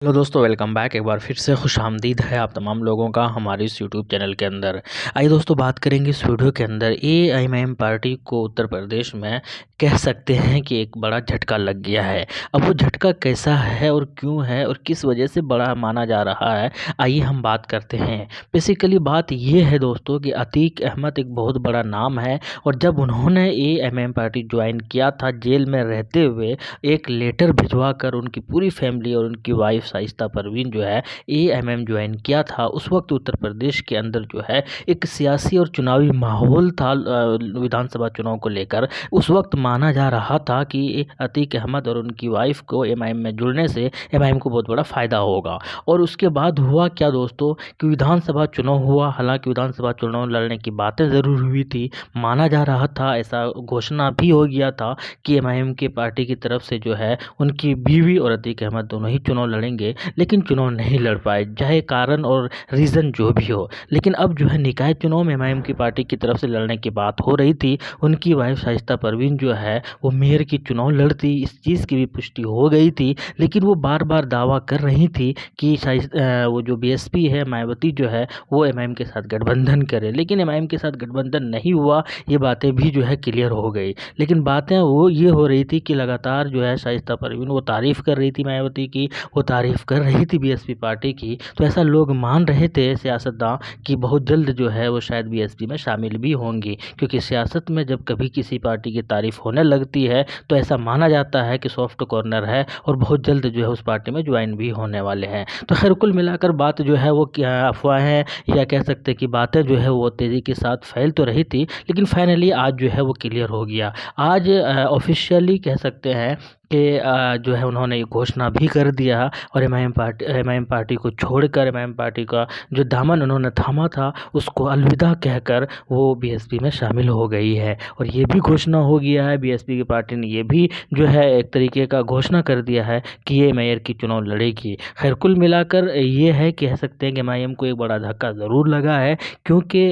Hello दोस्तों, welcome back. एक बार फिर से खुशामदीद है आप तमाम लोगों का हमारे इस यूट्यूब चैनल के अंदर। आइए दोस्तों, बात करेंगे इस वीडियो के अंदर एआईएमआईएम पार्टी को उत्तर प्रदेश में कह सकते हैं कि एक बड़ा झटका लग गया है। अब वो झटका कैसा है और क्यों है और किस वजह से बड़ा माना जा रहा है, आइए हम बात करते हैं। बेसिकली बात ये है दोस्तों कि अतीक अहमद एक बहुत बड़ा नाम है, और जब उन्होंने एआईएमआईएम पार्टी ज्वाइन किया था जेल में रहते हुए, एक लेटर भिजवा कर उनकी पूरी फैमिली और उनकी वाइफ शाइस्ता परवीन जो है एएमएम ज्वाइन किया था, उस वक्त उत्तर प्रदेश के अंदर जो है एक सियासी और चुनावी माहौल था विधानसभा चुनाव को लेकर। उस वक्त माना जा रहा था कि अतीक अहमद और उनकी वाइफ को एमआईएम में जुड़ने से एमआईएम को बहुत बड़ा फ़ायदा होगा। और उसके बाद हुआ क्या दोस्तों कि विधानसभा चुनाव हुआ। हालांकि विधानसभा चुनाव लड़ने की बातें ज़रूर हुई थी, माना जा रहा था, ऐसा घोषणा भी हो गया था कि एमआईएम की पार्टी की तरफ से जो है उनकी बीवी और अतीक अहमद दोनों ही चुनाव लड़ेंगे, लेकिन चुनाव नहीं लड़ पाए, चाहे कारण और रीज़न जो भी हो। लेकिन अब जो है निकाय चुनाव में एमआईएम की पार्टी की तरफ से लड़ने की बात हो रही थी। उनकी वाइफ शाइस्ता परवीन जो है वो मेयर की चुनाव लड़ती, इस चीज़ की भी पुष्टि हो गई थी। लेकिन वो बार बार दावा कर रही थी कि वो जो बीएसपी है मायावती जो है वो एमआईएम के साथ गठबंधन करे, लेकिन एमआईएम के साथ गठबंधन नहीं हुआ। ये बातें भी जो है क्लियर हो गई। लेकिन बातें वो ये हो रही थी कि लगातार जो है शाइस्ता परवीन वो तारीफ़ कर रही थी मायावती की, वो तारीफ़ कर रही थी बीएसपी पार्टी की। तो ऐसा लोग मान रहे थे सियासतदान कि बहुत जल्द जो है वो शायद बीएसपी में शामिल भी होंगी, क्योंकि सियासत में जब कभी किसी पार्टी की तारीफ़ होने लगती है तो ऐसा माना जाता है कि सॉफ्ट कॉर्नर है और बहुत जल्द जो है उस पार्टी में ज्वाइन भी होने वाले हैं। तो खैर कुल मिलाकर बात जो है वो क्या अफवाहें या कह सकते हैं कि बातें जो है वो तेज़ी के साथ फैल तो रही थी, लेकिन फाइनली आज जो है वो क्लियर हो गया। आज ऑफिशियली कह सकते हैं कि जो है उन्होंने ये घोषणा भी कर दिया, और एमआईएम पार्टी को छोड़कर एमआईएम पार्टी का जो दामन उन्होंने थामा था उसको अलविदा कहकर वो बीएसपी में शामिल हो गई है। और ये भी घोषणा हो गया है, बीएसपी की पार्टी ने ये भी जो है एक तरीके का घोषणा कर दिया है कि ये मेयर की चुनाव लड़ेगी। खैर कुल मिलाकर ये है, कह सकते हैं कि एमआईएम को एक बड़ा धक्का ज़रूर लगा है, क्योंकि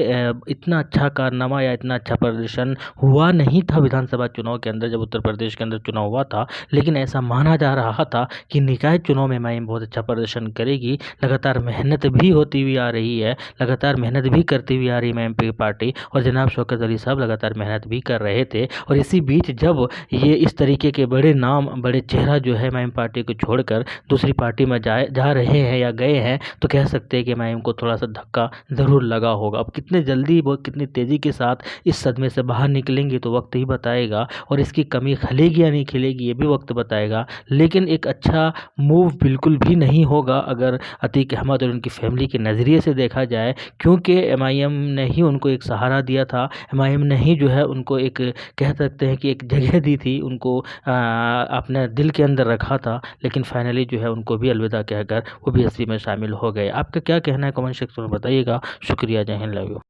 इतना अच्छा कारनामा या इतना अच्छा प्रदर्शन हुआ नहीं था विधानसभा चुनाव के अंदर जब उत्तर प्रदेश के अंदर चुनाव हुआ था। लेकिन ऐसा माना जा रहा था कि निकाय चुनाव में एमआईएम बहुत अच्छा प्रदर्शन करेगी। लगातार मेहनत भी होती हुई आ रही है, लगातार मेहनत भी करती हुई आ रही है एमआईएम की पार्टी, और जनाब शौकत अली साहब लगातार मेहनत भी कर रहे थे। और इसी बीच जब ये इस तरीके के बड़े नाम बड़े चेहरा जो है एमआईएम पार्टी को छोड़कर दूसरी पार्टी में जा रहे हैं या गए हैं, तो कह सकते हैं कि एमआईएम को थोड़ा सा धक्का ज़रूर लगा होगा। अब कितने जल्दी वो कितनी तेज़ी के साथ इस सदमे से बाहर निकलेंगे तो वक्त ही बताएगा, और इसकी कमी खलेगी या नहीं खलेगी ये भी वक्त बताएगा। लेकिन एक अच्छा मूव बिल्कुल भी नहीं होगा अगर अतीक अहमद और उनकी फैमिली के नज़रिए से देखा जाए, क्योंकि एमआईएम ने ही उनको एक सहारा दिया था, एमआईएम ने ही जो है उनको एक कह सकते हैं कि एक जगह दी थी, उनको अपने दिल के अंदर रखा था। लेकिन फाइनली जो है उनको भी अलविदा कहकर वो बीएसपी में शामिल हो गए। आपका क्या कहना है कमेंट सेक्शन में बताइएगा। शुक्रिया, जय हिंद, लव यू।